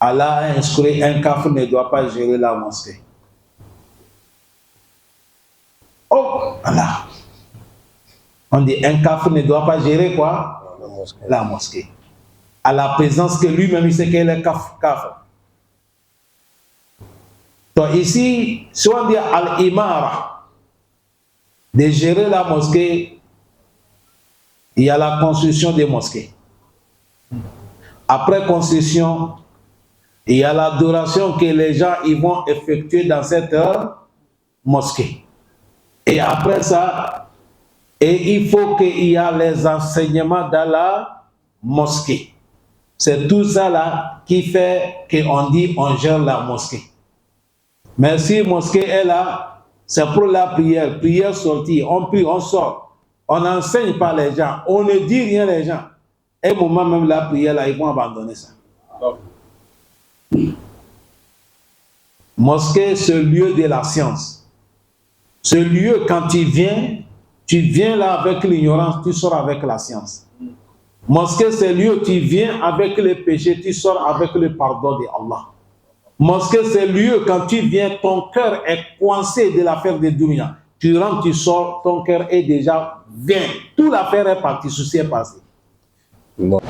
Allah a instruit un kafir ne doit pas gérer la mosquée. Oh, Allah. On dit un kafir ne doit pas gérer quoi? La mosquée. À la présence que lui-même il sait qu'il est kafir. Donc ici, si on dit al-imara, de gérer la mosquée, il y a la construction des mosquées. Après construction, il y a l'adoration que les gens ils vont effectuer dans cette mosquée. Et après ça, et il faut qu'il y ait les enseignements dans la mosquée. C'est tout ça là qui fait qu'on dit on gère la mosquée. Mais si la mosquée est là, c'est pour la prière. Prière sortie, on prie, on sort. On n'enseigne pas les gens, on ne dit rien les gens. Et au moment même la prière là, ils vont abandonner ça. Mosquée, c'est le lieu de la science. Ce lieu, quand tu viens là avec l'ignorance, tu sors avec la science. Mosquée, c'est le lieu où tu viens avec les péchés, tu sors avec le pardon de Allah. Mosquée, c'est le lieu quand tu viens, ton cœur est coincé de l'affaire de dunya. Tu rentres, tu sors, ton cœur est déjà bien. Toute l'affaire est partie, souci est passé. Non.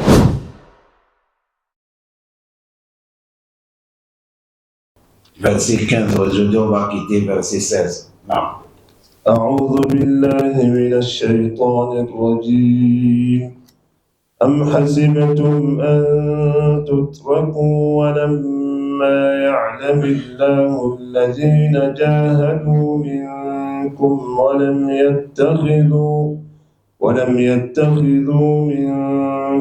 Verset 15, aujourd'hui on va quitter verset 16. Non. أعوذ بالله من الشيطان الرجيم أم حسبتم أن تتركوا ولما يعلم الله الذين جاهدوا منكم ولم يتخذوا من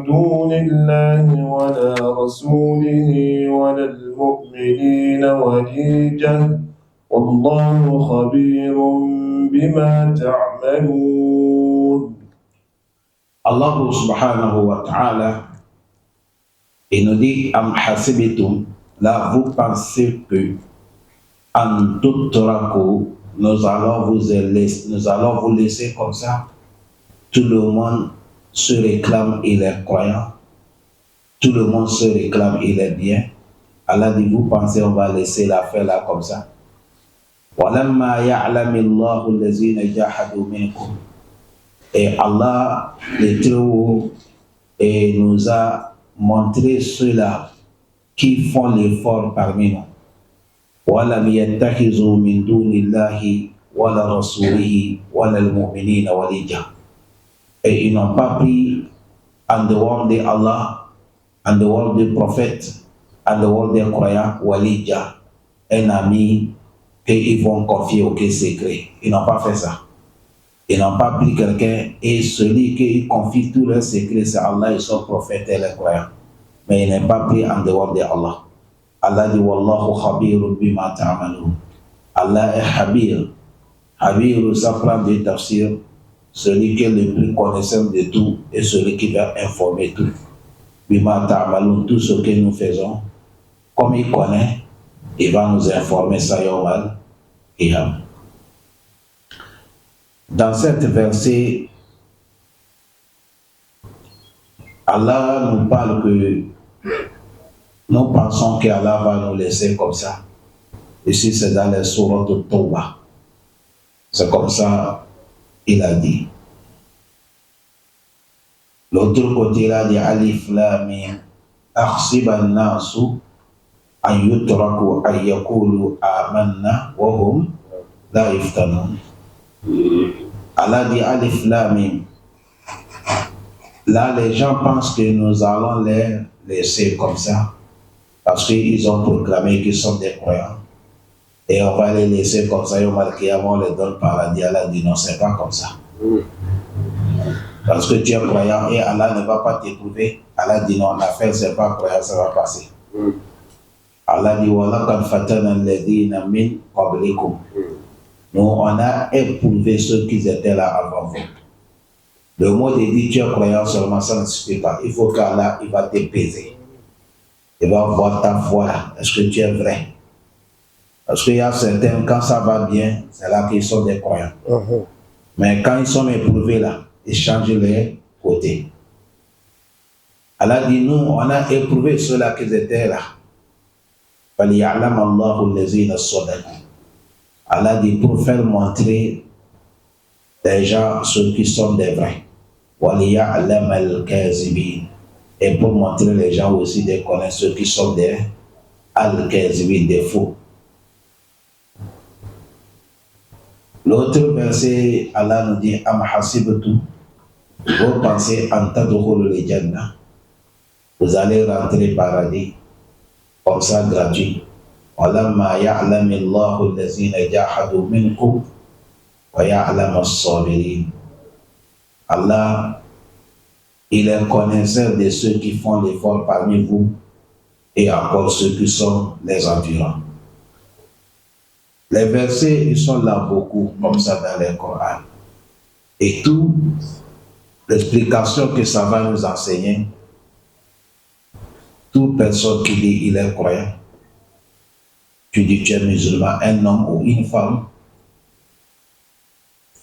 دون الله ولا رسوله ولا المؤمنين وليجة والله خبير بما تعملون. Allah subhanahu wa ta'ala, il nous dit Am hasibitum, là vous pensez que en tout raco, nous allons vous laisser comme ça. Tout le monde se réclame, il est croyant. Tout le monde se réclame, il est bien. Allah dit, vous pensez on va laisser l'affaire là comme ça. وَلَمَّا يَعْلَمِ اللَّهُ الَّذِينَ جَاهَدُوا مِنكُمْ. Et Allah, le Très-Haut, nous a montré ceux-là qui font l'effort parmi nous. وَلَمْ يَتَّخِذُوا مِن دُونِ اللَّهِ وَلَا رَسُولِهِ وَلَا الْمُؤْمِنِينَ وَلِيجًا. Et ils n'ont pas pris en dehors de Allah, en dehors du prophète, en dehors des croyants, Walidja, un ami qu'ils vont confier au secret. Ils n'ont pas fait ça. Ils n'ont pas pris quelqu'un et celui qui confie tous leurs secrets, c'est Allah et son prophète et les croyants. Mais ils n'ont pas pris en dehors de Allah. Allah dit Wallahu khabirun bima ta'malun. Allah est Habir. Habir, ça prend des tafsirs. Celui qui est le plus connaissant de tout et celui qui va informer tout. Bima ta'malun, tout ce que nous faisons, comme il connaît, il va nous informer ça yawmal qiyam. Dans cet verset, Allah nous parle que nous pensons qu'Allah va nous laisser comme ça. Ici, c'est dans les sourates de Tawbah. C'est comme ça il a dit. L'autre côté, il a dit Alif Lam Mim Ahsiba an-nasu an yutraku an yaqulu amanna wa hum la yuftanun. Allah dit Alif Lam Mim. Là, les gens pensent que nous allons les laisser comme ça parce qu'ils ont proclamé qu'ils sont des croyants. Et on va les laisser comme ça, et on les donne paradis. Allah dit non, c'est pas comme ça. Parce que tu es croyant et Allah ne va pas t'éprouver. Allah dit non, l'affaire c'est pas croyant, ça va passer. Allah dit وَلَقَدْ فَتَنَا الَّذِينَ مِنْ قَبْلِكُمْ. Nous, on a éprouvé ceux qui étaient là avant vous. Le mot de dit tu es croyant seulement, ça ne suffit pas. Il faut qu'Allah, il va te peser. Il va voir ta foi là. Est-ce que tu es vrai? Parce qu'il y a certains, quand ça va bien, c'est là qu'ils sont des croyants. Mais quand ils sont éprouvés là, ils changent les côtés. Allah dit, nous, on a éprouvé ceux-là qui étaient là. فَلِيَعْلَمَ اللَّهُ الَّذِينَ صَدَقُوا. Allah dit pour faire montrer les gens ceux qui sont des vrais. وَلِيَعْلَمَ الْكَاذِبِينَ. Et pour montrer les gens aussi de connaître ceux qui sont des al-kazibin, des faux. L'autre verset, Allah nous dit Am hasibtu, vous pensez en tadkhulul jannah, vous allez rentrer paradis comme ça gratuit. Walamma ya'lamu Allahu allazina jahadu minkum wa ya'lamu as-sabirin. Allah, il est connaisseur de ceux qui font l'effort parmi vous et encore ceux qui sont les endurants. Les versets, ils sont là beaucoup, comme ça dans le Coran. Et toute l'explication que ça va nous enseigner, toute personne qui dit il est croyant, tu dis tu es musulman, un homme ou une femme,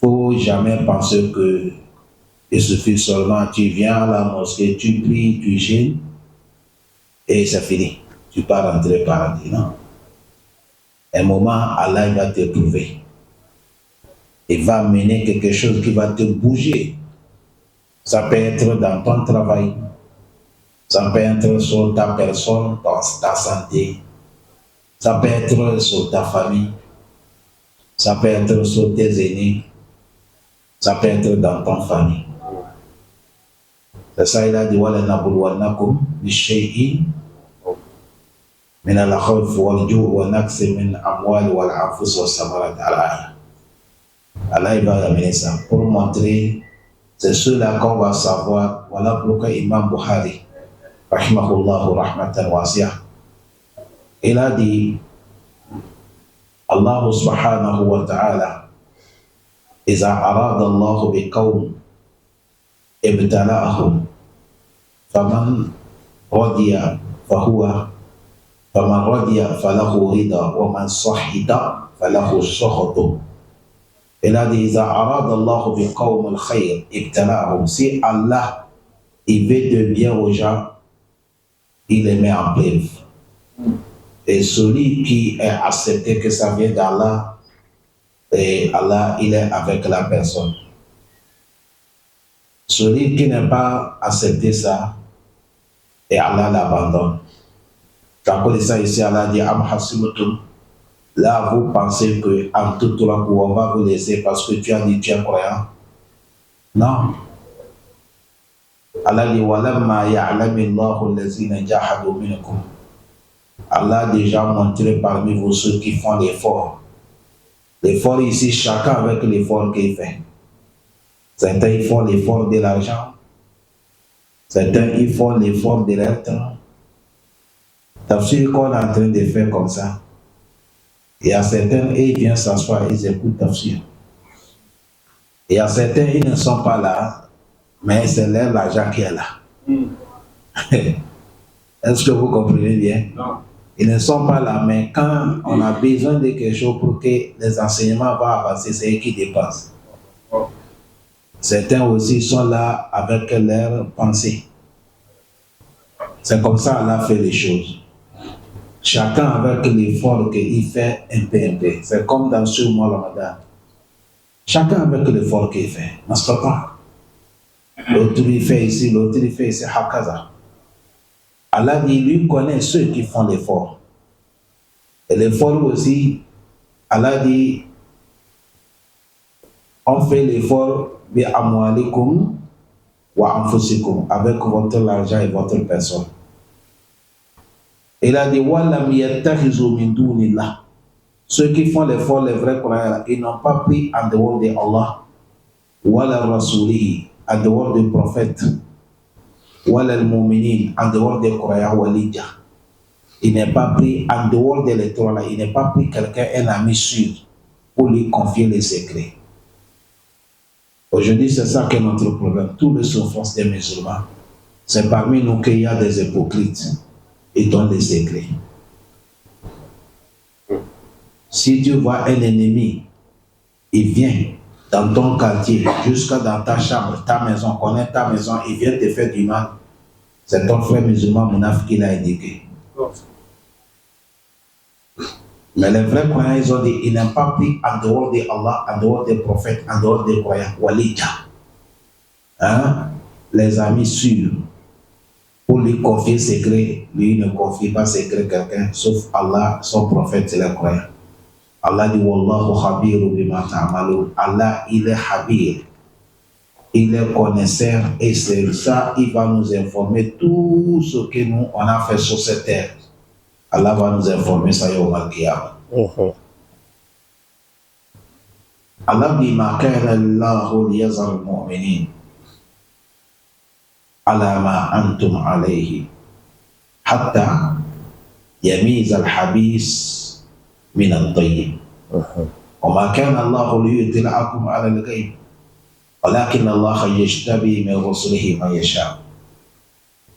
il ne faut jamais penser que il suffit seulement, tu viens à la mosquée, tu pries, tu jeûnes, et c'est fini. Tu pars rentrer paradis, non. Un moment, Allah va te prouver. Il va mener quelque chose qui va te bouger. Ça peut être dans ton travail. Ça peut être sur ta personne, dans ta santé. Ça peut être sur ta famille. Ça peut être sur tes aînés. Ça peut être dans ton famille. C'est ça, il a dit وَلَنَبْلُوَنَّكُمْ بِشَيْءٍ مِنَ الْخَوْفِ وَالْجُوعِ وَنَقْصٍ مِنَ الْأَمْوَالِ وَالْأَنفُسِ وَالثَّمَرَاتِ. Allah, il va amener ça pour montrer, c'est cela qu'on va savoir. Voilà pourquoi Imam Bukhari, rahimahullahu rahmatan wasi'a, il a dit Allah subhanahu wa ta'ala, إِذَا أَرَادَ اللَّهُ بِقَوْمٍ ابتلاهم فمن رضي فله رضا ومن سخط فله سخط. Il a dit إذا أراد الله بقوم الخير ابتلاهم. Si Allah il veut de bien aux gens, il les met en preuve. Et celui qui est accepté que ça vient d'Allah, et Allah il est avec la personne. Celui qui n'a pas accepté ça, et Allah l'abandonne. Quand on dit ça ici, Allah dit Am hasibtum. Là, vous pensez que en tout temps, on va vous laisser parce que tu as dit tu es croyant. Non. Allah dit Walamma ya'lamu Allahu allazina jahadu minkum. Allah a déjà montré parmi vous ceux qui font l'effort. L'effort ici, chacun avec l'effort qu'il fait. Certains ils font l'effort de l'argent. Certains ils font l'effort de leur temps. Tafsir qu'on est en train de faire comme ça. Il y a certains, ils viennent s'asseoir, ils écoutent Tafsir. Il y a certains, ils ne sont pas là, mais c'est leur l'argent qui est là. Est-ce que vous comprenez bien? Non. Ils ne sont pas là, mais quand on a besoin de quelque chose pour que les enseignements vont avancer, c'est eux qui dépensent. Certains aussi sont là avec leurs pensées. C'est comme ça Allah fait les choses. Chacun avec l'effort qu'il fait un peu. C'est comme dans ce mois Ramadan. Chacun avec l'effort qu'il fait. N'est-ce pas? L'autre il fait ici, l'autre il fait ici, hakaza. Allah dit, lui connaît ceux qui font l'effort. Et l'effort aussi, Allah dit, on fait l'effort bi amwalikum wa anfusikum, avec votre argent et votre personne. Il a dit walam yattakhizu min dunillah. Ceux qui font l'effort, les vrais croyants, ils n'ont pas pris en dehors de Allah, wala rasulihi, en dehors du prophète, wala al-mu'minin, en dehors des croyants, walidja. Il n'est pas pris en dehors de l'étoile, il n'est pas pris quelqu'un, un ami sûr, pour lui confier les secrets. Aujourd'hui, c'est ça qui est notre problème. Tous les souffrances des musulmans, c'est parmi nous qu'il y a des hypocrites. Ils donnent des secrets. Si tu vois un ennemi, il vient dans ton quartier, jusqu'à dans ta chambre, ta maison, connaît ta maison, il vient te faire du mal, c'est ton frère musulman Mounaf qui l'a indiqué. Mais les vrais croyants, ils ont dit, ils n'ont pas pris en dehors d'Allah, en dehors des prophètes, en dehors des croyants. Walija. Hein? Les amis sûrs. Pour lui confier secret, lui ne confie pas secret quelqu'un, sauf Allah, son prophète, c'est les croyants. Allah dit, Wallahu khabiru bima ta'malun. Allah, il est khabir. Il est connaisseur et c'est ça, il va nous informer tout ce que nous, on a fait sur cette terre. Allah va nous informer ça yawm al-qiyamah. Allah dit, ma kana Allahu liyazar al-mu'minin ala ma antum alayhi hatta yamiz al-habis min al-tayyib. Wa ma kana Allahu liyutla'akum ala al-ghayb ولكن الله يجتبي من رسله من يشاء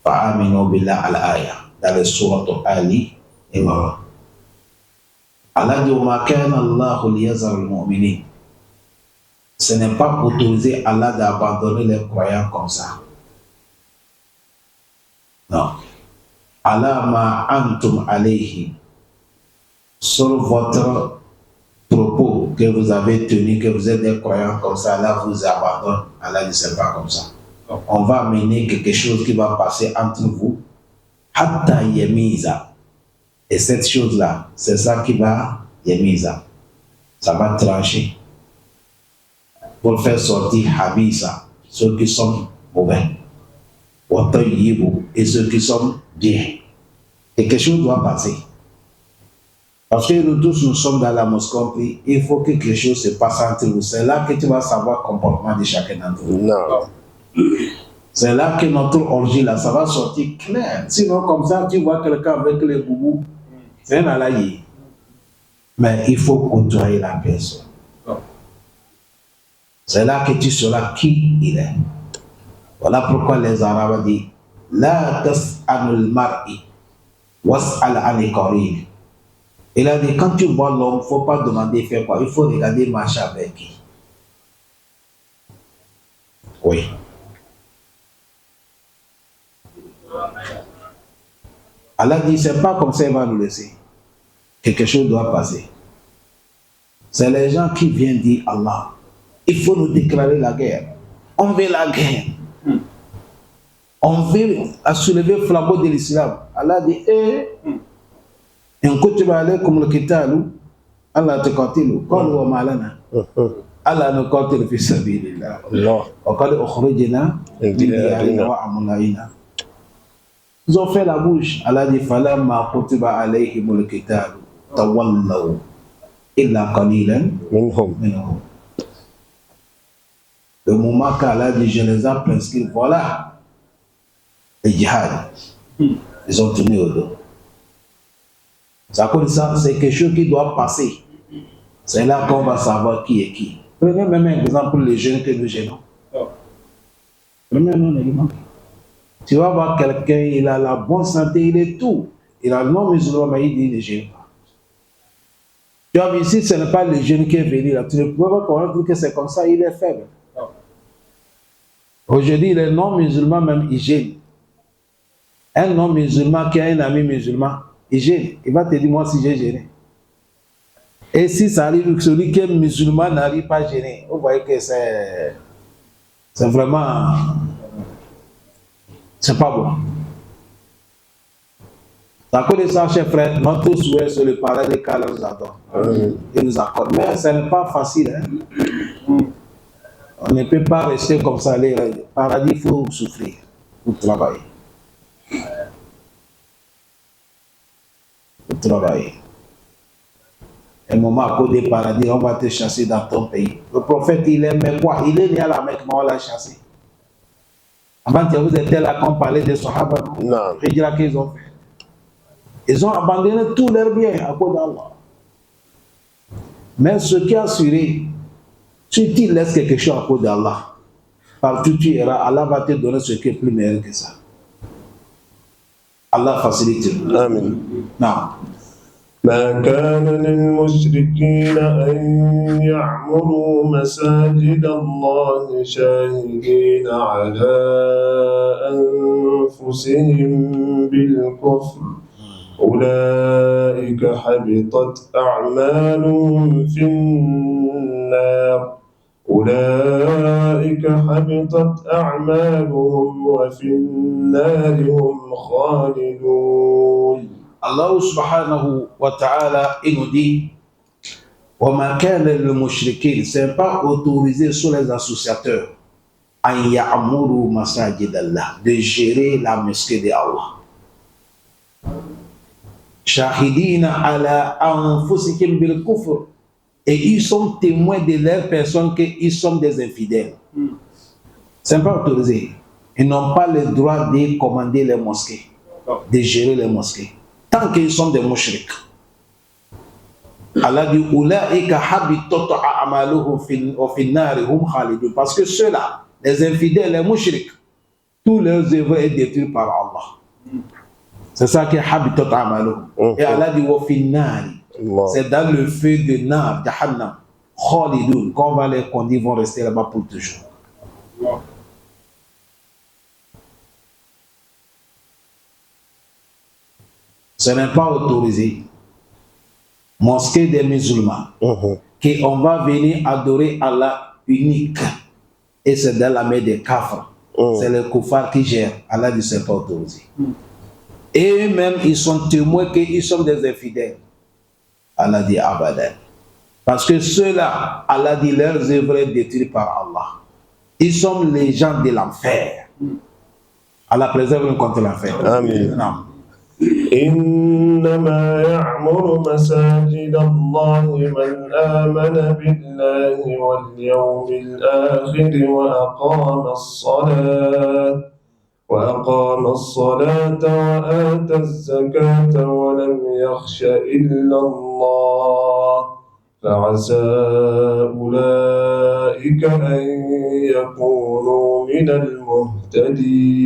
فآمنوا بالله الآية dans la sourate Ali Imran. Allah dit وما كان الله ليذر المؤمنين. Ce n'est pas autorisé Allah d'abandonner les croyants comme ça. Non. Allah ma antum alayhi. Sur votre propos que vous avez tenu, que vous êtes des croyants comme ça, Allah vous abandonne. Allah ne sait pas comme ça. On va amener quelque chose qui va passer entre vous. Hatta yemiza. Et cette chose-là, c'est ça qui va yemiza. Ça va trancher. Pour faire sortir habisa, ceux qui sont mauvais. Et ceux qui sont bien. Et quelque chose doit passer. Parce que nous tous, nous sommes dans la mosquée, il faut que quelque chose se passe entre vous. C'est là que tu vas savoir le comportement de chacun d'entre vous. Non. C'est là que notre orgie, là, ça va sortir clair. Sinon, comme ça, tu vois quelqu'un avec les boubous, c'est un alaïe. Mais il faut côtoyer la personne. C'est là que tu sauras qui il est. Voilà pourquoi les Arabes disent La tas'anul mar'i was'al anil qarin. Il a dit, quand tu vois l'homme, il ne faut pas demander faire quoi. Il faut regarder marcher avec qui. Oui. Allah dit, c'est pas comme ça qu'il va nous laisser. Quelque chose doit passer. C'est les gens qui viennent dire Allah, il faut nous déclarer la guerre. On veut la guerre. On veut soulever le flambeau de l'islam. Allah dit, إن كتب عليكم القتال ألا تقاتلوا قالوا وما لنا ألا نقاتل في سبيل الله وقد أخرجنا من ديارنا وأموالنا. Ils ont fait la bouche. Allah dit فلما كتب عليهم القتال تولوا إلا قليلا منهم. Le moment qu'Allah dit je les ai prescrits, voilà le djihad. Ils ont tourné au dos. Ça, c'est quelque chose qui doit passer. C'est là qu'on va savoir qui est qui. Prenez même un exemple pour les jeunes que nous gênons. Prenez un exemple. Tu vas voir quelqu'un, il a la bonne santé, il est tout. Il a le nom musulman, mais il dit il ne gêne pas. Tu vois, ici, ce n'est pas le jeune qui est venu là. Tu ne peux pas comprendre que c'est comme ça, il est faible. Aujourd'hui, les non-musulmans même, ils gênent. Un non-musulman qui a un ami musulman, il gêne. Il va te dire, moi si j'ai gêné. Et si ça arrive que celui qui est musulman n'arrive pas à gêner, vous voyez que c'est vraiment... C'est pas bon. Ça connaît ça, chers frères, notre souhait sur le paradis qu'Allah nous attend. Il nous accorde. Mais ce n'est pas facile. Hein? On ne peut pas rester comme ça. Le paradis, il faut souffrir, il faut travailler. Travailler. Un moment à cause des paradis, on va te chasser dans ton pays. Le prophète, il aimait quoi? Il est né à la Mecque, mais on l'a chassé. Avant que vous étiez là quand on parlait des Sahaba, non. Je dirais qu'ils ont fait. Ils ont abandonné tous leurs biens à cause d'Allah. Mais ce qui a assuré, si tu laisses quelque chose à cause d'Allah, partout tu iras, Allah va te donner ce qui est plus meilleur que ça. Allah facilite. Amen. Non. ما كان للمشركين أن يعمروا مساجد الله شاهدين على أنفسهم بالكفر أولئك أولئك حبطت أعمالهم في النار أولئك حبطت أعمالهم وفي النار هم خالدون. Allah subhanahu wa ta'ala, il nous dit وَمَا كَانَ لِلْمُشْرِكِينَ, c'est pas autorisé sur les associateurs أَنْ يَعْمُرُوا مَسَاجِدَ اللَّهِ, de gérer la mosquée de Allah. شَاهِدِينَ عَلَىٰ أَنفُسِهِمْ بِالْكُفْرِ, et ils sont témoins de leur personne qu'ils sont des infidèles. C'est pas autorisé. Ils n'ont pas le droit de commander les mosquées, de gérer les mosquées, tant qu'ils sont des mouchriks. Allah dit Ulaika habitat a'maluhum fi an-nari hum khalidun, parce que ceux-là, les infidèles, les mouchriks, tous leurs œuvres sont détruites par Allah. C'est ça qui est habitat a'maluhum. Et Allah dit wa fi an-nari, c'est dans le feu de Nar, Jahannam, khalidun, qu'on va les conduire, vont rester là-bas pour toujours. Ce n'est pas autorisé. Mosquée des musulmans, qu'on va venir adorer Allah unique, et c'est dans la main des kafrs. C'est le kuffar qui gère. Allah dit c'est pas autorisé. Et eux-mêmes, ils sont témoins qu'ils sont des infidèles. Allah dit abadan. Parce que ceux-là, Allah dit leurs œuvres détruites par Allah. Ils sont les gens de l'enfer. Allah préserve contre l'enfer. Amen. Non. إنما يعمر مساجد الله من آمن بالله واليوم الآخر وأقام الصلاة وآتى الزكاة ولم يخش إلا الله فعسى أولئك أن يكونوا من المهتدين.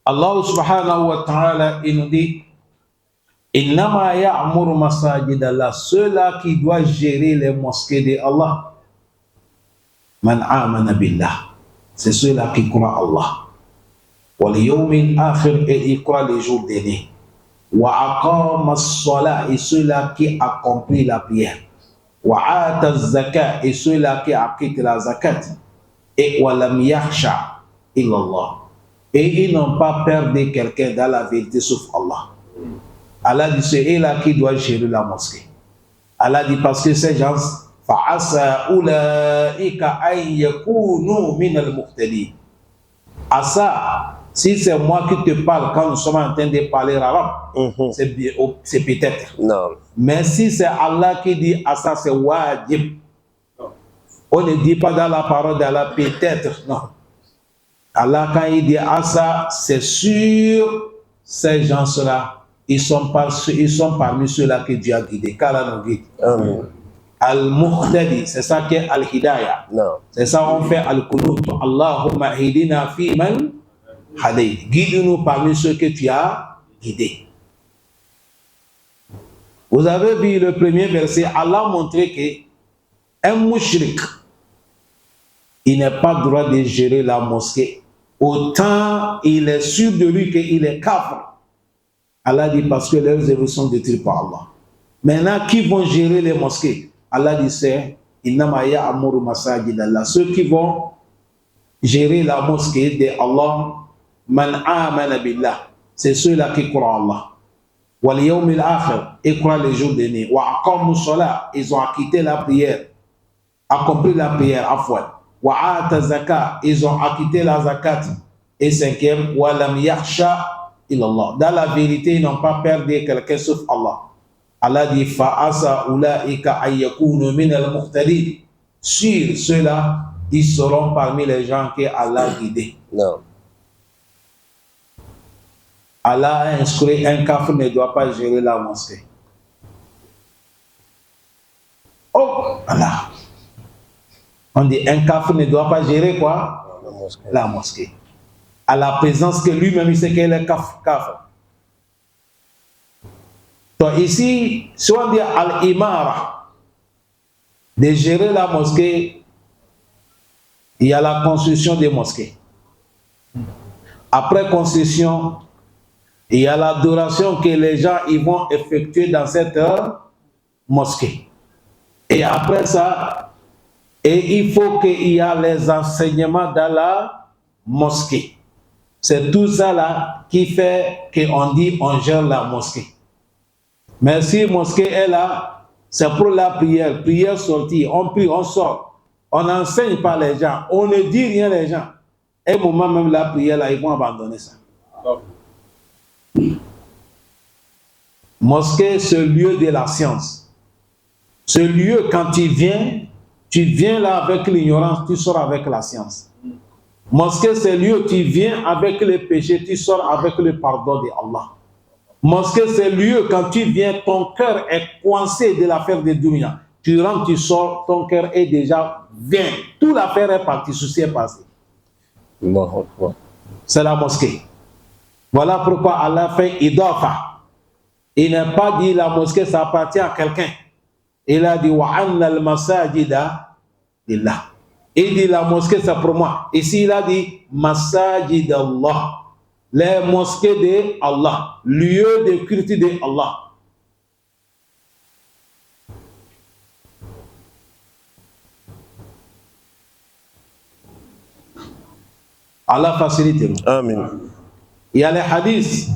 Allah subhanahu wa ta'ala, il nous dit Innama ya'muru masajid Allah, ceux-là qui doivent gérer les mosquées de Allah, man amana billah, c'est ceux-là qui croient Allah, wal yawmil akhir, et ils croient les jours derniers, wa aqama as-salat, et ceux-là qui accomplissent la prière, wa ata az-zakat, et ceux-là qui acquittent la zakat, et wa lam yakhsha illa Allah, et ils n'ont pas peur de quelqu'un dans la vérité sauf Allah. Allah dit c'est eux-là qui doivent gérer la mosquée. Allah dit parce que ces gens fa'asa ulaika ay yakunu min al-muhtadin. Asa, si c'est moi qui te parle quand nous sommes en train de parler arabe, c'est peut-être. Non. Mais si c'est Allah qui dit asa, c'est wajib. On ne dit pas dans la parole d'Allah peut-être, non. Allah, quand il dit Asa, c'est sûr, ces gens-là, ils sont parmi ceux-là que Dieu a guidés. Qu'Allah nous guide. Al-Muhtadi, c'est ça qui est Al-Hidayah. C'est ça on fait Al-Qunut. Allahumma hidina fi man hadayt. Guide-nous parmi ceux que tu as guidés. Vous avez vu le premier verset, Allah a montré qu'un mushrik, il n'a pas le droit de gérer la mosquée. Autant il est sûr de lui qu'il est kafir. Allah dit parce que leurs œuvres sont détruites par Allah. Maintenant, qui vont gérer les mosquées? Allah dit c'est Innama ya'muru masajid Allah. Ceux qui vont gérer la mosquée de Allah, man amana billah, c'est ceux-là qui croient en Allah. Wal yawmil akhir, ils croient les jours derniers. Wa aqamu salat, ils ont acquitté la prière, accompli la prière, afwan. Wa ata zakat, ils ont acquitté la zakat. Et cinquième, wa lam yakhsha illallah. Dans la vérité, ils n'ont pas peur de quelqu'un sauf Allah. Allah dit fa'asa ulaika ay yakunu min al-muhtadin. Sur ceux-là, ils seront parmi les gens que Allah a guidés. Non. Allah a instruit un kafir ne doit pas gérer la mosquée. Oh, Allah. On dit un kafir ne doit pas gérer quoi? La mosquée. À la présence que lui-même il sait qu'il est kafir. Donc ici, si on dit al-imara, de gérer la mosquée, il y a la construction des mosquées. Après construction, Il y a l'adoration que les gens ils vont effectuer dans cette mosquée. Et après ça, et il faut qu'il y ait les enseignements dans la mosquée. C'est tout ça là qui fait qu'on dit on gère la mosquée. Mais si la mosquée est là, c'est pour la prière. Prière sortie, on prie, on sort. On n'enseigne pas les gens, on ne dit rien les gens. Et au moment même la prière là, ils vont abandonner ça. Mosquée, c'est le lieu de la science. Ce lieu, quand tu viens là avec l'ignorance, tu sors avec la science. Mosquée, c'est le lieu où tu viens avec les péchés, tu sors avec le pardon de Allah. Mosquée, c'est le lieu quand tu viens, ton cœur est coincé de l'affaire de dunya. Tu rentres, tu sors, ton cœur est déjà vain. Toute l'affaire est partie, ceci est passé. C'est la mosquée. Voilà pourquoi Allah fait idafa. Il n'a pas dit la mosquée, ça appartient à quelqu'un. Il a dit wa anna al-masajida lillah. Il dit la mosquée, c'est pour moi. Ici, il a dit masajid Allah. Les mosquées de Allah. Lieu de culte de Allah. Allah facilite. Amen. Il y a les hadiths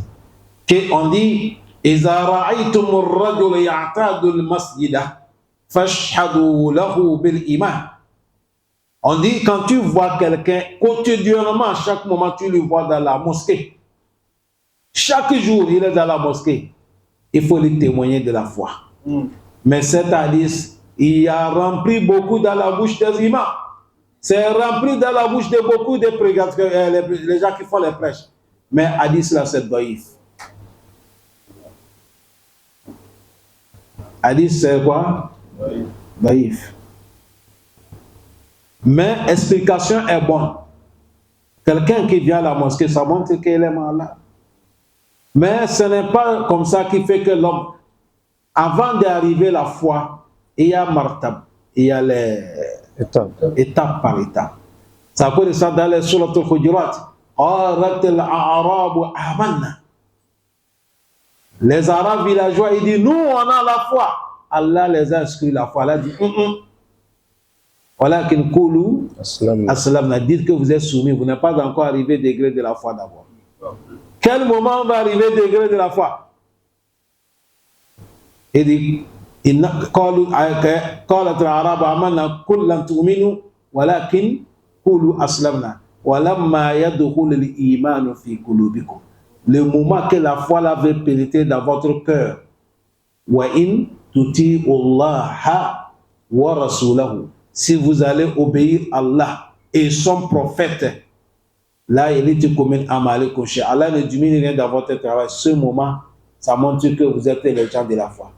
qu'on dit إذا رأيتم الرجل يعتاد المسجد فاشهدوا له بالإيمان. On dit quand tu vois quelqu'un quotidiennement, à chaque moment tu le vois dans la mosquée. Chaque jour il est dans la mosquée. Il faut lui témoigner de la foi. Mais cet hadith, il a rempli beaucoup dans la bouche des imams. C'est rempli dans la bouche de beaucoup de prédicateurs, les gens qui font les prêches. Mais hadith là c'est daïf. Hadith c'est quoi? Daïf. Mais explication est bonne. Quelqu'un qui vient à la mosquée, ça montre qu'il est malade. Mais ce n'est pas comme ça qui fait que l'homme, avant d'arriver à la foi, il y a martab, il y a les étape par étape. Ça peut être ça dans les sourates al-Hujurat. Les Arabes villageois, ils disent, nous on a la foi. Allah les a inscrits la foi. Allah dit, voilà qu'une koulou, aslamna, dites que vous êtes soumis, vous n'êtes pas encore arrivé au degré de la foi d'abord. Quel moment on va arriver au degré de la foi? Il dit, قالت الأعراب آمنا قل لم تؤمنوا ولكن قولوا أسلمنا ولما يدخل الإيمان في قلوبكم. Le moment que la foi l'avait pénétré dans votre cœur, وإن تطيعوا الله ورسوله, si vous allez obéir à Allah et son prophète, là il est comme amalikum chez Allah ne diminue rien dans votre travail. Ce moment, ça montre que vous êtes les gens de la foi.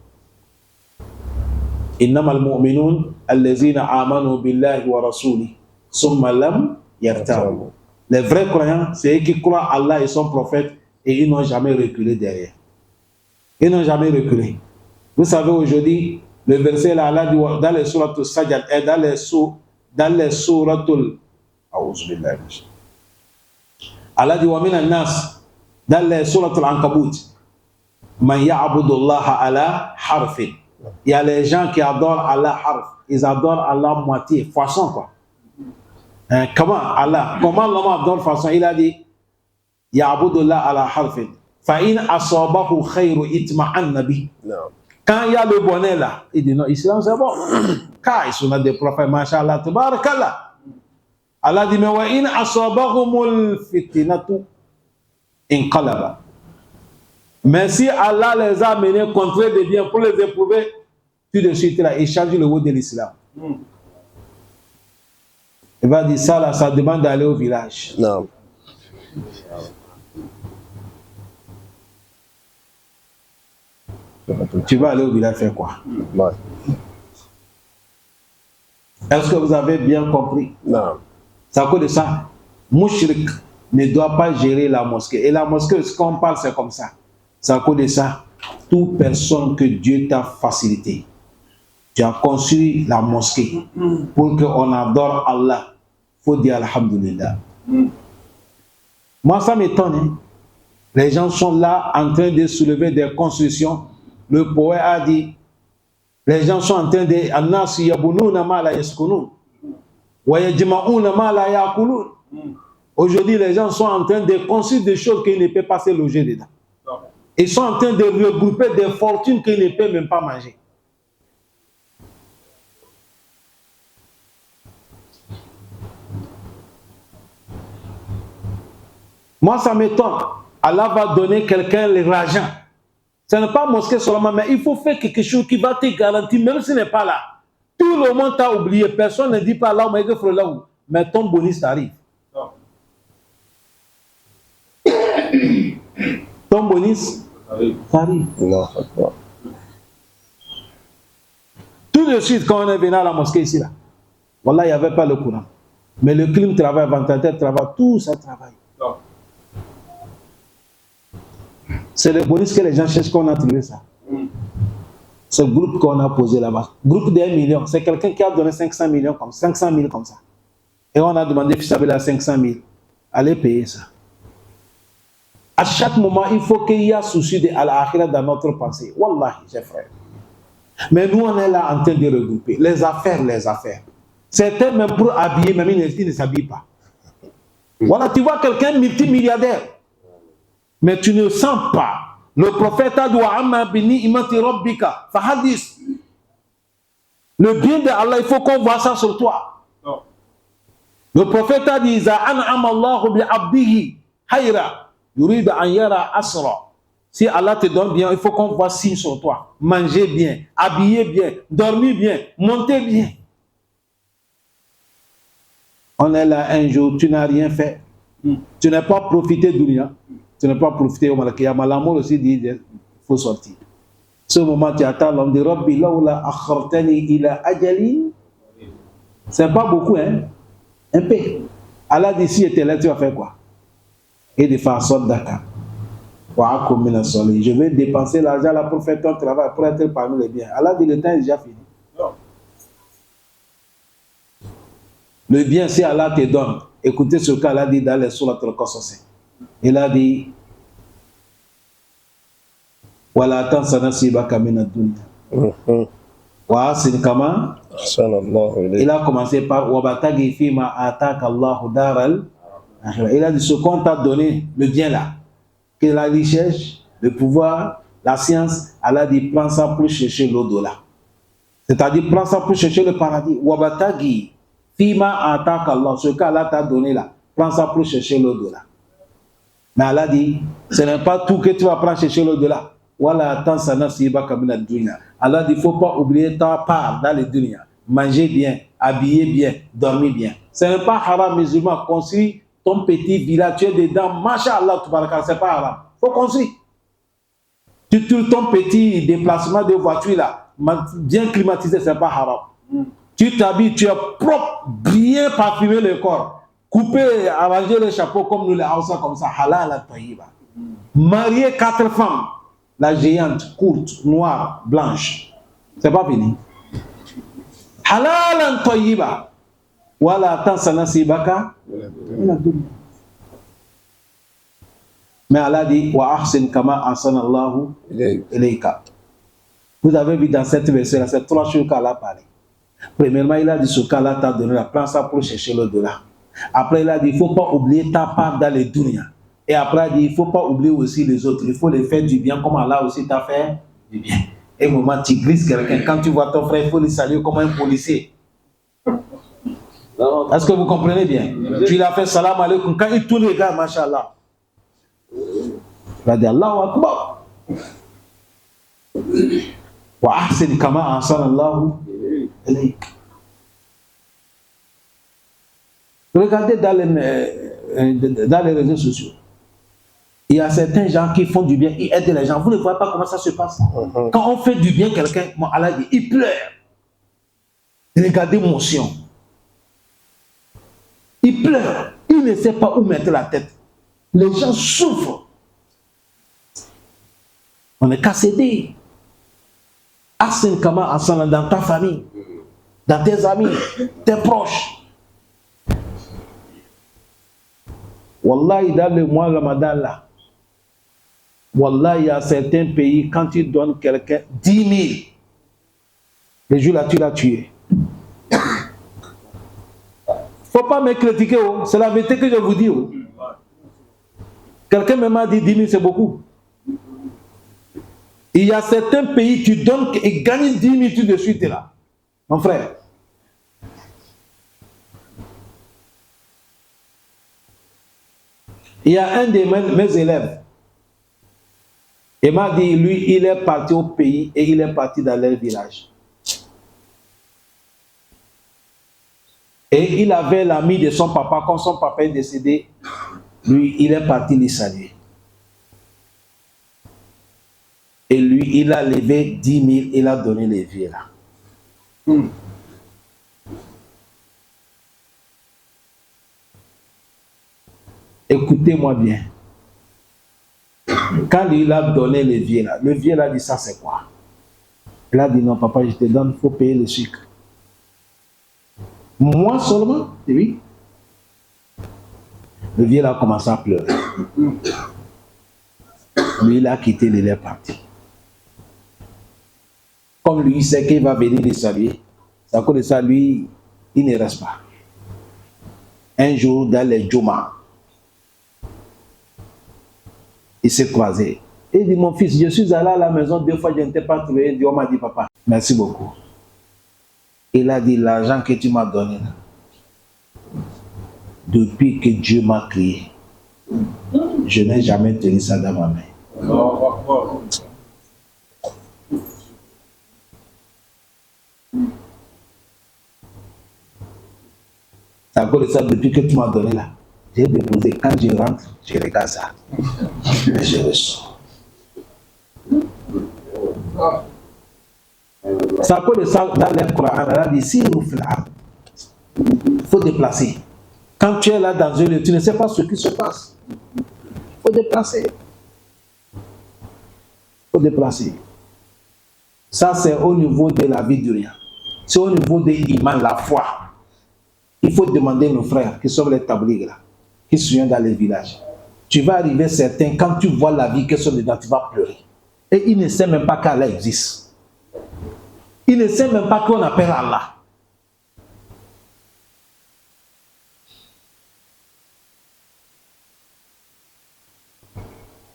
إنما المؤمنون الذين آمنوا بالله ورسوله ثم لم يرتابوا. Les vrais croyants, c'est eux qui croient à Allah et son prophète et ils n'ont jamais reculé derrière. Ils n'ont jamais reculé. Vous savez aujourd'hui, le verset là, Allah dit dans les sourates al-Sajad et dans les sourates Allah dit wa min an-nas, dans les sourates al-Ankabut, man ya'budu Allah ala harfin. Il y a les gens qui adorent Allah harf, ils adorent Allah moitié, façon quoi. Comment l'homme adore façon? Il a dit ya'budullah ala harfin fa in asabahu khayru itma'anna bi. Quand il y a le bonheur là, il dit non, islam c'est bon. Car ils sont des prophètes, machallah, tabarakallah. Allah dit mais wa in asabahumul fitnatu inqalaba. Mais si Allah les a menés contre des biens pour les éprouver, tout de suite là, il change le mot de l'islam. Il va dire ça là, ça demande d'aller au village. Non. Tu vas aller au village faire quoi? Ouais. Est-ce que vous avez bien compris? Non. Ça cause de ça. Mouchrik ne doit pas gérer la mosquée. Et la mosquée, ce qu'on parle, c'est comme ça. Ça cause de ça. Toute personne que Dieu t'a facilité, tu as construit la mosquée pour qu'on adore Allah. Il faut dire Alhamdulillah. Moi, ça m'étonne. Hein? Les gens sont là en train de soulever des constructions. Le poète a dit, les gens sont en train de... Aujourd'hui, les gens sont en train de construire des choses qu'ils ne peuvent pas se loger dedans. Ils sont en train de regrouper des fortunes qu'ils ne peuvent même pas manger. Moi, ça m'étonne. Allah va donner quelqu'un l'argent. Ce n'est pas mosquée seulement, mais il faut faire quelque chose qui va te garantir, même s'il n'est pas là. Tout le monde t'a oublié. Personne ne dit pas là, mais ton bonus t'arrive. Ton bonus t'arrive. Tout de suite, quand on est venu à la mosquée ici, là, voilà, il n'y avait pas le courant. Mais le clim travaille, le ventilateur travaille, tout ça travaille. C'est le bonus que les gens cherchent qu'on a trouvé ça. Ce groupe qu'on a posé là-bas, groupe d'1 million, c'est quelqu'un qui a donné 500 millions comme 500 000 comme ça. Et on a demandé à 500 000. Allez payer ça. À chaque moment, il faut qu'il y ait souci de al-akhirah dans notre pensée. Wallahi, j'ai frère. Mais nous, on est là en train de regrouper. Les affaires, les affaires. Certains, même pour habiller, même ils ne s'habillent pas. Voilà, tu vois quelqu'un multimilliardaire. Mais tu ne sens pas. Le prophète a dit le bien de Allah, il faut qu'on voit ça sur toi. Le prophète a dit si Allah te donne bien, il faut qu'on voit signe sur toi. Manger bien, habiller bien, dormir bien, monter bien. On est là un jour, tu n'as rien fait. Tu n'as pas profité du rien. Tu n'as pas profité au Malakiyama. L'amour aussi dit il faut sortir. Ce moment, tu attends l'homme de Rabbi laoula akhartani ila ajali. C'est pas beaucoup, hein? Un peu. Allah dit si tu étais là, tu vas faire quoi? Et de faire sorte d'aka. Je vais dépenser l'argent là pour faire ton travail, pour être parmi les biens. Allah dit le temps est déjà fini. Le bien, si Allah te donne, écoutez ce qu'Allah dit dans les sourates al-Qasas. Il a dit Wala tansa nasibaka min ad-dunya. Wa asin kama il a commencé par Wabatagi fima ataka Allahu daral. Il a dit ce qu'on t'a donné, le bien là, que la richesse, le pouvoir, la science, Allah dit prends ça pour chercher l'au-delà. C'est-à-dire prends ça pour chercher le paradis. Wabatagi fima ataka Allah, ce qu'Allah t'a donné là, prends ça pour chercher l'au-delà. Mais Allah dit, ce n'est pas tout que tu vas prendre chercher l'au-delà. Voilà, Allah dit, il ne faut pas oublier ta part dans les dunya. Manger bien, habiller bien, dormir bien. Ce n'est pas haram musulman. Construis ton petit village, tu es dedans. Masha'Allah, ce n'est pas haram. Il faut construire. Tu trouves ton petit déplacement de voiture là, bien climatisé, ce n'est pas haram. Tu t'habilles, tu es propre, bien parfumé le corps. Couper, arranger le chapeau comme nous les Hausa, comme ça, halal à taïba. Marier 4 femmes, la géante, courte, noire, blanche. C'est pas fini. Halal à taïba. Voilà, tansa nasibaka. Mais Allah dit, wa ahsin kama ahsana Allahu ilayka. Vous avez vu dans cette verset-là, c'est 3 choses qu'Allah a parlé. Premièrement, il a dit ce qu'Allah t'a donné, prends ça pour chercher l'au-delà. Après, il a dit, il ne faut pas oublier ta part dans les dunya. Et après, il a dit, il ne faut pas oublier aussi les autres. Il faut les faire du bien, comme Allah aussi t'a fait du bien. Et au moment où tu grises quelqu'un, quand tu vois ton frère, il faut le saluer comme un policier. Est-ce que vous comprenez bien? Tu lui as fait salam alaikum. Quand il tourne, regarde, mashallah. Il a dit, Allahu Akbar. Wa ahsin kama ahsana Allahu ilayk. Regardez dans les réseaux sociaux. Il y a certains gens qui font du bien, ils aident les gens. Vous ne voyez pas comment ça se passe. Quand on fait du bien à quelqu'un, Allah dit, il pleure. Regardez l'émotion. Il pleure. Il ne sait pas où mettre la tête. Les gens souffrent. On est cassé. Arsène Kama Hassan dans ta famille, dans tes amis, tes proches. Wallahi, dans le mois Ramadan là, Wallah, il y a certains pays, quand tu donnes quelqu'un 10 000, le jour là, tu l'as tué. Faut pas me critiquer, oh. C'est la vérité que je vous dis. Oh. Quelqu'un m'a dit 10 000, c'est beaucoup. Il y a certains pays, tu donnes et gagnes 10 000 tout de suite, tu es là. Mon frère. Il y a un de mes élèves. Il m'a dit, lui, il est parti au pays et il est parti dans leur village. Et il avait l'ami de son papa. Quand son papa est décédé, lui, il est parti les saluer. Et lui, il a levé 10 000, il a donné les vieux là. Écoutez-moi bien. Quand il a donné le vieux là dit ça c'est quoi? Il a dit non papa, je te donne, il faut payer le sucre. Moi seulement? Oui. Le vieux là a commencé à pleurer. Lui, il a quitté, il est parti. Comme lui, il sait qu'il va venir les saluer. C'est à cause de ça, lui, il ne reste pas. Un jour, dans les Djouma, il s'est croisé. Il dit, mon fils, je suis allé à la maison 2 fois, je ne t'ai pas trouvé. Il dit, on m'a dit, papa, merci beaucoup. Il a dit, l'argent que tu m'as donné, là, depuis que Dieu m'a créé, je n'ai jamais tenu ça dans ma main. C'est à cause de ça, depuis que tu m'as donné là, j'ai déposé. Quand je rentre, je regarde ça. Et je ressors. C'est à cause de ça, dans le Coran, elle a dit, si vous faites là, il faut déplacer. Quand tu es là dans un lieu, tu ne sais pas ce qui se passe. Il faut déplacer. Il faut déplacer. Ça, c'est au niveau de la vie du rien. C'est au niveau de l'imam, la foi. Il faut demander nos frères qui sont les tabliques là, qui sont dans les villages. Tu vas arriver certains, quand tu vois la vie qu'ils sont dedans, tu vas pleurer. Et ils ne savent même pas qu'Allah existe. Ils ne savent même pas qu'on appelle Allah.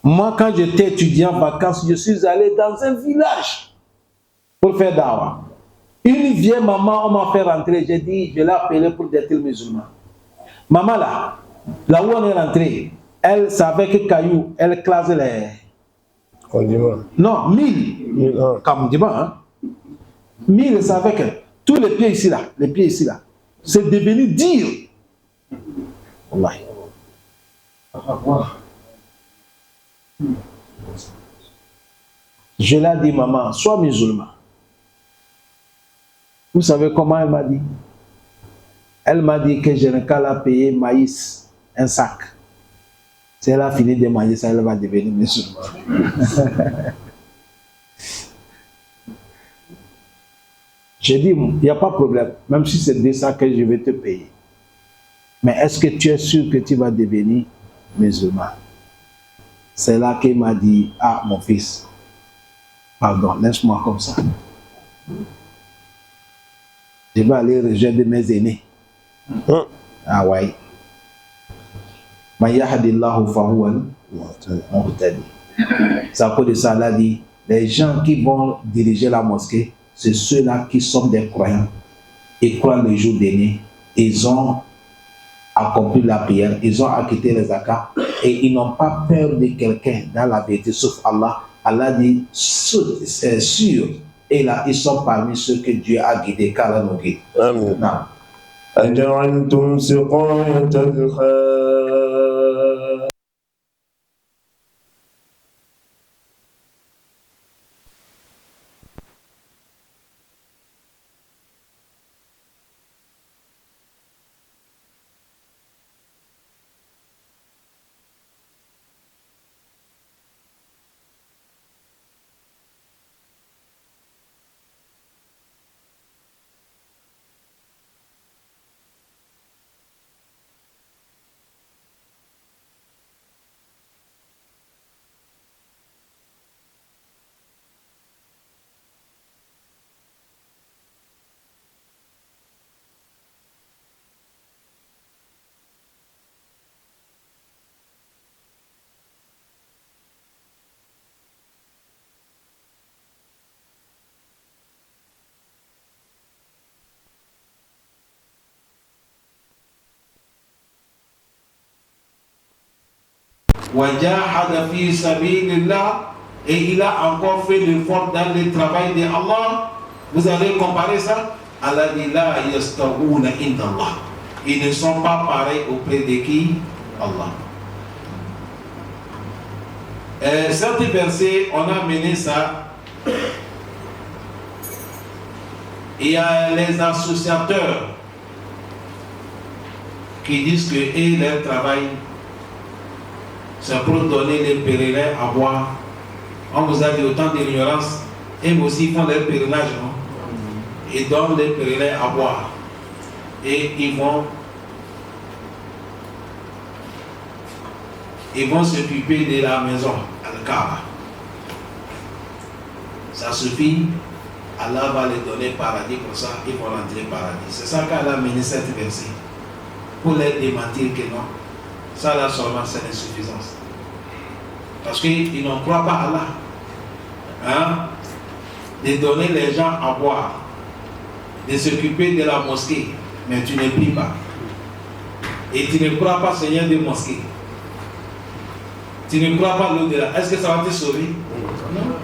Moi, quand j'étais étudiant en vacances, je suis allé dans un village pour faire dawa. Une vieille maman, on m'a fait rentrer. J'ai dit, je l'ai appelée pour être musulman. Maman là où on est rentré, elle savait que caillou, elle classe les... Condiment. Non, 1000. Comme dis-moi, hein. 1000, elle savait que tous les pieds ici là, c'est devenu dur. Wallahi. Je l'ai dit, maman, sois musulman. Vous savez comment elle m'a dit? Elle m'a dit que je n'ai qu'à la payer maïs, un sac. Si elle a fini de manger ça, elle va devenir musulmane. J'ai dit, il n'y a pas de problème, même si c'est 200 que je vais te payer. Mais est-ce que tu es sûr que tu vas devenir musulman? C'est là qu'il m'a dit, ah mon fils, pardon, laisse-moi comme ça. Je vais aller rejoindre mes aînés. Ah ouais. C'est à cause de ça, elle a dit, les gens qui vont diriger la mosquée, c'est ceux-là qui sont des croyants. Ils croient le jour dernier. Ils ont accompli la prière, ils ont acquitté les zakats et ils n'ont pas peur de quelqu'un dans la vérité, sauf Allah. Allah dit, c'est sûr. Et là, ils sont parmi ceux que Dieu a guidés, car Allah nous guide. Amen. أجعلتم سقاية الحاج وَجَاهَدَ فِي سَبِيلِ اللَّهِ, et il a encore fait l'effort dans le travail de Allah. Vous allez comparer ça? Allah dit la yastawuna inda Allah. Ils ne sont pas pareils auprès de qui? Allah. Cet verset, on a mené ça. Il y a les associateurs qui disent que leur travail, c'est pour donner les pèlerins à boire. On vous a dit autant d'ignorance, et aussi font leur pèlerinage, non? Ils donnent les pèlerins à boire. Et ils vont s'occuper de la maison, Al-Kaaba. Ça suffit, Allah va les donner paradis comme ça, ils vont rentrer paradis. C'est ça qu'Allah a mené cette verset. Pour les démentir que non, ça là seulement c'est l'insuffisance. Parce qu'ils n'en croient pas à Allah. Hein? De donner les gens à boire, de s'occuper de la mosquée, mais tu ne pries pas. Et tu ne crois pas Seigneur des mosquées. Tu ne crois pas l'au-delà. Est-ce que ça va te sauver? Non.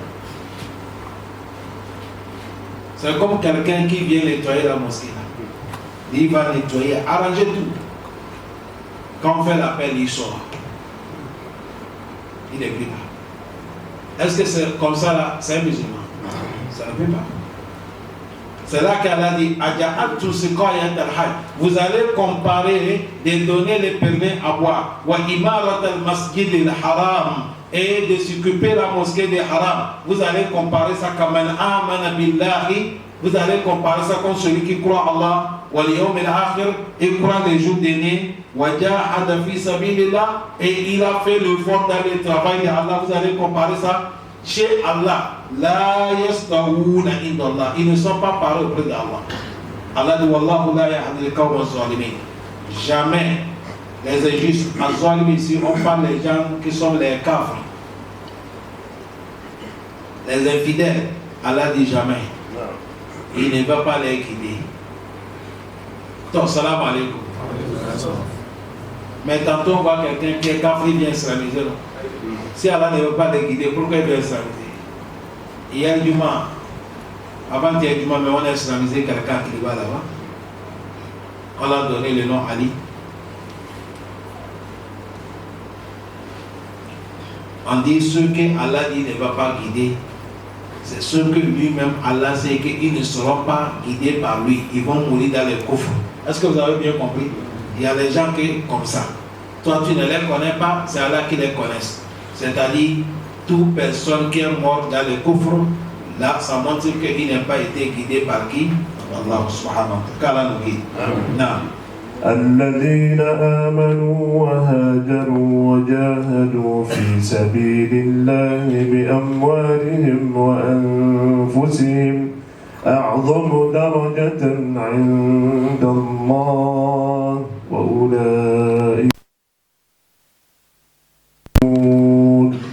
C'est comme quelqu'un qui vient nettoyer la mosquée. Il va nettoyer, arranger tout. Quand on fait l'appel, il sort. Il ne prie pas. Est-ce que c'est comme ça là? C'est un musulman? Ça ne peut pas. C'est là qu'Allah dit vous allez comparer de donner les pèlerins à boire et de s'occuper la mosquée de Haram. Vous allez comparer ça comme un amana billahi. Vous allez comparer ça comme celui qui croit Allah wal yawm al-akhir et croit les jours derniers wajahada fi sabilillah, et il a fait l'effort dans le travail de Allah. Vous allez comparer ça chez Allah. La yastawuna inda Allah. Ils ne sont pas pareils auprès d'Allah. Allah dit wallahu la yahdi al-qawma az-zalimin. Jamais les injustes, az-zalimin ici on parle des gens qui sont les kafrs, les infidèles. Allah dit jamais. Il ne va pas les guider. Donc salam alaikum. Mais tantôt on voit quelqu'un qui est kafir, il vient islamiser. Si Allah ne veut pas les guider, pourquoi il vient islamiser? Hier du mois, avant hier du mois, mais on a islamisé quelqu'un qui va là-bas. On a donné le nom Ali. On dit ce que Allah dit ne va pas guider, c'est ce que lui-même Allah sait qu'ils ne seront pas guidés par lui. Ils vont mourir dans les coffres. Est-ce que vous avez bien compris? Il y a des gens qui comme ça. Toi tu ne les connais pas, c'est Allah qui les connaisse. C'est-à-dire, toute personne qui est morte dans le coffre, là, ça montre qu'il n'a pas été guidé par qui? Allah subhanahu wa ta'ala nous guide. Amen. الذين آمنوا وهاجروا وجاهدوا في سبيل الله بأموالهم وأنفسهم أعظم درجة عند الله وأولئك.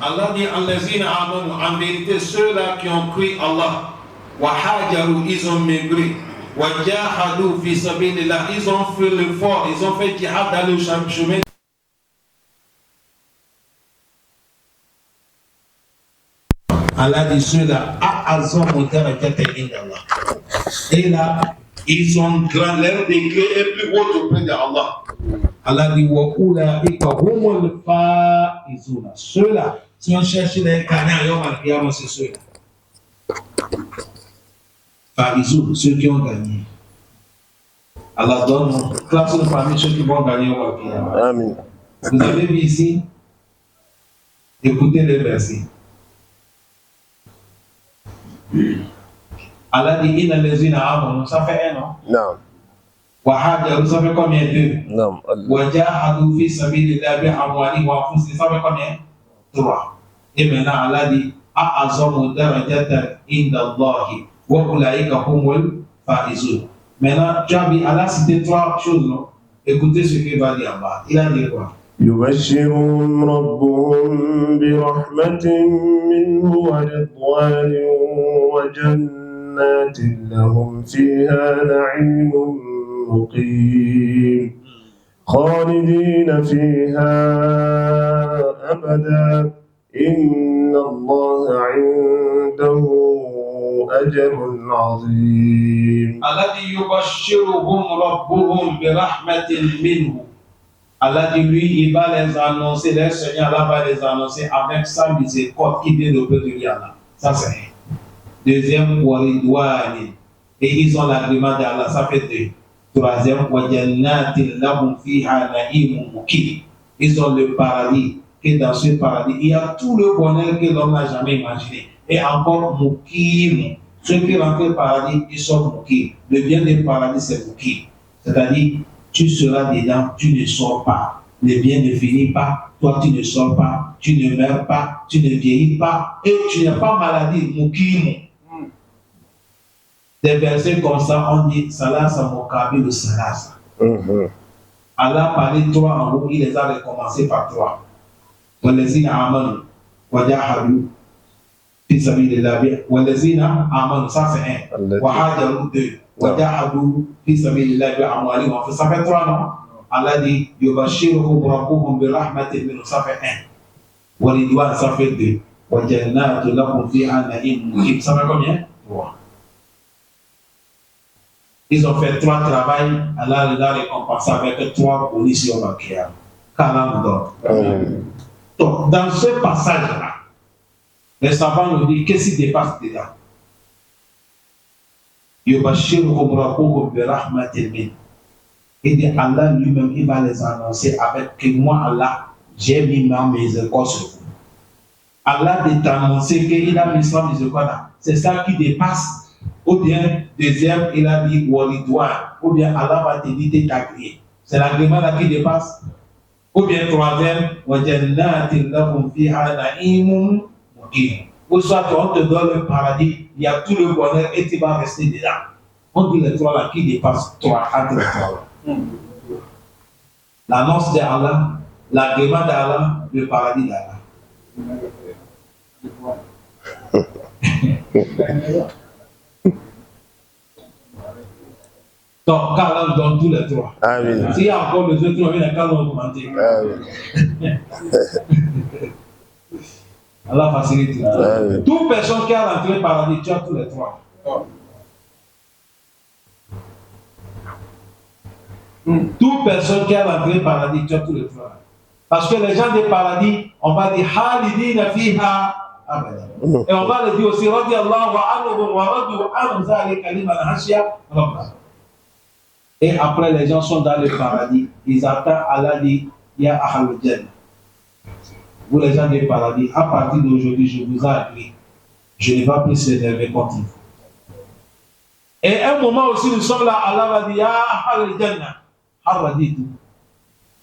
Allah dit allazina amanu, en vérité ceux-là qui ont cru Allah, wa hajaru, ils ont migré, wa jahadu fi sabilillah, ils ont fait l'effort, ils ont fait jihad dans le chemin. Allah dit ceux-là a'azamu darajatan inda Allah. Et là, ils ont grand, leur degré est plus haut auprès de Allah. Allah dit wa ulaika humul faizuna. Ceux-là, si on cherche les gagnants, yawm al-qiyamah, c'est ceux-là. Faizun, ceux qui ont gagné. Allah donne classe de famille ceux qui vont gagner yawm al-qiyamah. Amen. Vous avez vu ici? Écoutez les versets. Allah dit inna allazina amanu, ça fait un, non? Non. Wahajaru, ça fait combien? Deux. Non. Wajahadu fi sabilillah bi amwalihim wa anfusihim, ça fait combien? Trois. Et maintenant Allah dit a'azamu darajatan inda Allahi wa ulaika humul faizun. Maintenant tu as vu Allah cité trois choses, non? Écoutez ce qu'il va dire en bas. Il a dit quoi? يبشرهم ربهم برحمة منه ورضوان وجنات لهم فيها نعيم مقيم خالدين فيها أبدا إن الله عنده أجر عظيم. الذي يبشرهم ربهم برحمة منه. Allah dit lui, il va les annoncer, les Seigneur Allah va les annoncer avec sa miséricorde qui vient de lui Allah. Ça c'est un. Deuxième, waridwani. Et ils ont l'agrément d'Allah, ça fait deux. Troisième, wajannatin lahum fiha na'imun mukim. Ils ont le paradis, et dans ce paradis, il y a tout le bonheur que l'homme n'a jamais imaginé. Et encore mukim. Ceux qui rentrent au paradis, ils sont mukim. Le bien du paradis, c'est mukim. C'est-à-dire, tu seras dedans, tu ne sors pas. Le bien ne finit pas, toi tu ne sors pas, tu ne meurs pas, tu ne vieillis pas, et tu n'as pas maladie, mukim. Des versets comme ça, on dit Salasa Mokabi le Salasa. Allah parlait trois en haut, il les a recommencé par trois. Walazina amanu, wajahadu, fi sabilillah, walazina amanu, ça c'est un. Wahajaru deux. Wajahadu, fi sabilillah, bi amwalihim, ça fait trois, non? Allah dit Yubashiruhum rabbuhum bi rahmatin minhu, ça fait un. Walidwan, ça fait deux. Wajannatu lahum fiha na'imun mukim, ça fait combien? Trois. Ils ont fait trois travails, Allah les a récompensés avec trois conditions bancaires. Kalam d'or. Donc, dans ce passage-là, les savants nous disent qu'est-ce qui dépasse dedans. Yubashiruhum rabbuhum bi rahmatin min. Et dit Allah lui-même, il va les annoncer avec que moi, Allah, j'ai mis ma miséricorde sur vous. Allah dit annoncer qu'il a mis sa miséricorde là. C'est ça qui dépasse. Ou bien, deuxième, il a dit Walidouan, ou bien Allah va te dire de t'agréer. C'est l'agrément là qui dépasse. Ou bien troisième, Wajannatin lahum fiha na'imun mukim. Ou soit on te donne le paradis, il y a tout le bonheur et tu vas rester dedans. On dit les trois là qui dépassent trois, entre les trois. L'annonce d'Allah, l'agrément d'Allah, le paradis d'Allah. Donc, Kalam donne tous les trois. Amen. S'il y a encore les autres, on va Kalam augmenter. Allah facilite. Toute personne qui a rentré par paradis, tu as tous les trois. Toute personne qui a rentré par paradis, tu as tous les trois. Parce que les gens des paradis, on va dire Halidina fiha abada. Et on va le dire aussi Radiyallahu anhu wa radu an zalika liman khashiya rabbah. Et après, les gens sont dans le paradis. Ils attendent Allah dit, Ya Ahlul Jannah. Vous les gens du paradis, à partir d'aujourd'hui, je vous ai appris. Je ne vais pas plus s'énerver contre vous. Et un moment aussi, nous sommes là, Allah va dire, Ya Ahlul Jannah. Allah dit tout.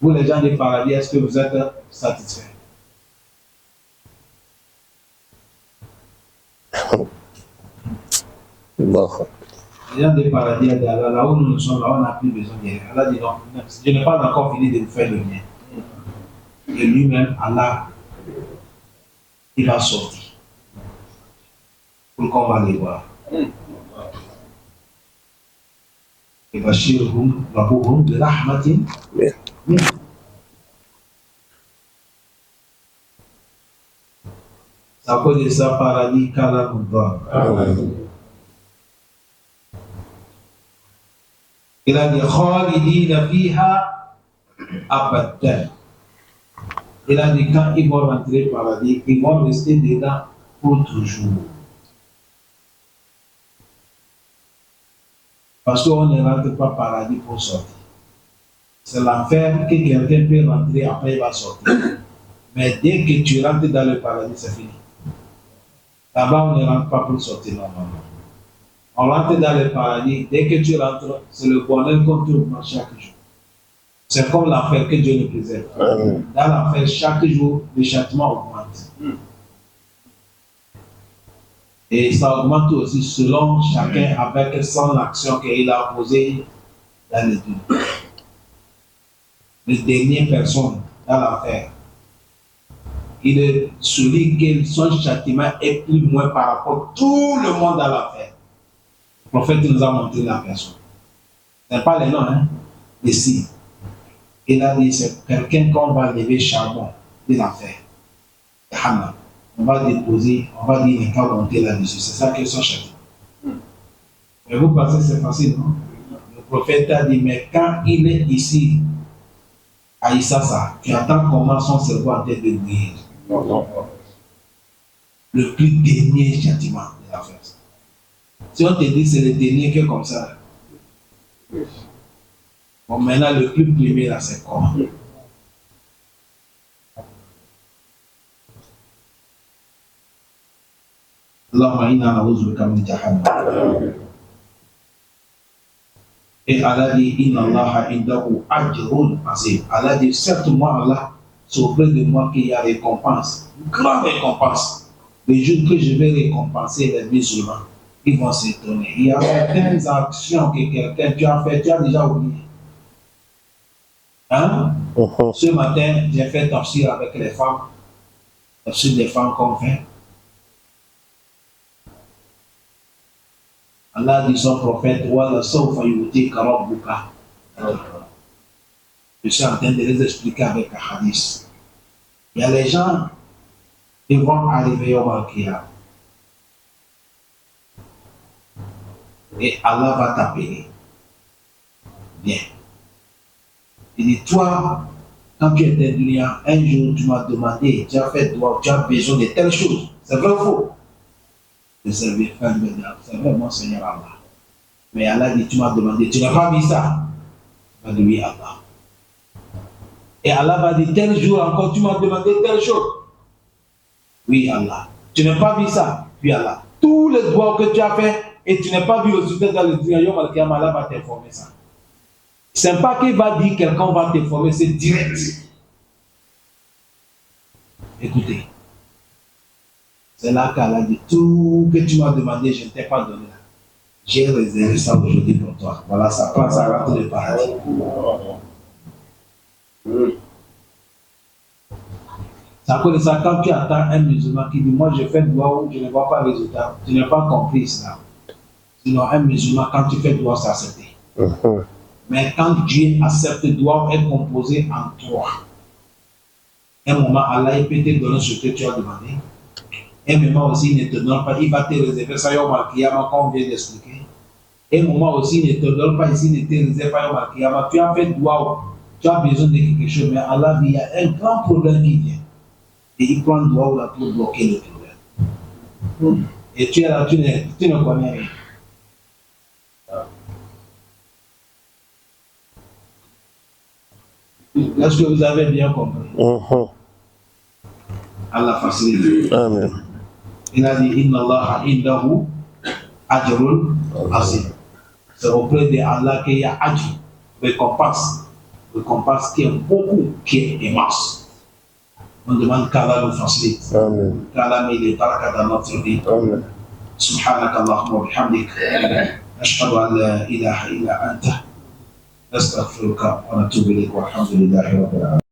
Vous les gens du paradis, est-ce que vous êtes satisfaits? Les gens des paradis, là où nous sommes, là, on n'a plus besoin de rien. Allah dit non, je n'ai pas encore fini de vous faire le mien. Et lui-même, Allah, il va sortir. Pour qu'on va les voir. Et Bashirhum, Rabbuhum, de rahmatin. Ça cause de ça, paradis, kalam, Amen. Il a dit Khalidina fiha abadan. Il a dit quand ils vont rentrer par la vie, ils vont rester dedans pour toujours. Parce qu'on ne rentre pas par la vie pour sortir. C'est l'enfer que quelqu'un peut rentrer, après il va sortir. Mais dès que tu rentres dans le paradis, c'est fini. Là-bas, on ne rentre pas pour sortir normalement. On rentre dans le paradis, dès que tu rentres, c'est le bonheur qu'on trouve chaque jour. C'est comme l'enfer que Dieu nous préserve. Dans l'enfer, chaque jour, le châtiment augmente. Et ça augmente aussi selon chacun avec son action qu'il a posée dans le dos. Les dernières personnes dans l'enfer, il est celui que son châtiment est plus moins par rapport à tout le monde dans l'enfer. Le prophète nous a montré la personne. Ce n'est pas les noms, hein? Les signes. Il a dit c'est quelqu'un qu'on va lever charbon de l'enfer. Jahannam. On va déposer, on va dire, n'est pas monter là-dessus. C'est ça qu'ils sont châtiés. Mais vous pensez c'est facile, non? Le prophète a dit, mais quand il est ici, à Issassa, tu attends comment son cerveau en tête de briller. Le plus dernier châtiment de la fête. Si on te dit c'est le dernier qui est comme ça, bon, maintenant le plus premier là, c'est comment? Allahumma inna na'udhu min jahannam. Et Allah dit, inna Allah indahu ajrun azim. Allah dit, certes moi Allah, c'est auprès de moi qu'il y a récompense, une grande récompense. Le jour que je vais récompenser les musulmans, ils vont s'étonner. Il y a certaines actions que quelqu'un tu as fait, tu as déjà oublié. Hein? Ce matin, j'ai fait tafsir avec les femmes, tafsir des femmes qu'on fait. Allah dit son prophète, Wala sawfa yu'tika rabbuka. Je suis en train de les expliquer avec un hadith. Il y a les gens qui vont arriver au Al-Qiyam. Et Allah va t'appeler. Bien. Il dit, toi, quand tu étais venu, un jour, tu m'as demandé, tu as fait droit, tu as besoin de telle chose. C'est vrai ou faux? Le serviteur lui dit, c'est vrai, mon Seigneur Allah. Mais Allah dit, tu m'as demandé, tu n'as pas vu ça? Il va dire, oui, Allah. Et Allah va dire, tel jour encore, tu m'as demandé telle chose. Oui, Allah. Tu n'as pas vu ça? Oui, Allah. Tous les doigts que tu as fait et tu n'as pas vu le résultat dans le Yom Al-Qiyam, Allah va t'informer ça. C'est pas qu'il va dire quelqu'un va t'informer, c'est direct. Écoutez. C'est là qu'Allah dit, tout que tu m'as demandé, je ne t'ai pas donné. J'ai réservé ça aujourd'hui pour toi. Voilà, ça passe à rentrer le paradis. C'est à cause de ça, quand tu attends un musulman qui dit, moi je fais droit ou je ne vois pas le résultat, tu n'as pas compris cela. Sinon, un musulman, quand tu fais droit, c'est accepté. Mais quand Dieu accepte droit, est composé en trois. Un moment, Allah peut te donner ce que tu as demandé. Un moment aussi, il ne te donne pas, il va te réserver ça, Yom Al-Qiyamah, comme on vient d'expliquer. Un moment aussi, il ne te donne pas ici, il ne te réserve pas Yom Al-Qiyamah. Tu as fait droit, tu as besoin de quelque chose, mais Allah dit, il y a un grand problème qui vient. Et il prend le droit là pour bloquer le problème. Et tu es là, tu ne connais rien. Est-ce que vous avez bien compris? Allah facilite. Amen. Il a dit, Inna Allah indahu ajrun azim. C'est auprès de Allah qu'il y a ajr, récompense. Récompense qui est beaucoup, qui est immense. On demande qu'Allah nous facilite. Amen. qu'Allah met les barakas dans notre vie. Amen. سبحانك اللهم وبحمدك نشهد أن لا إله إلا أنت نستغفرك ونتوب إليك والحمد لله رب العالمين.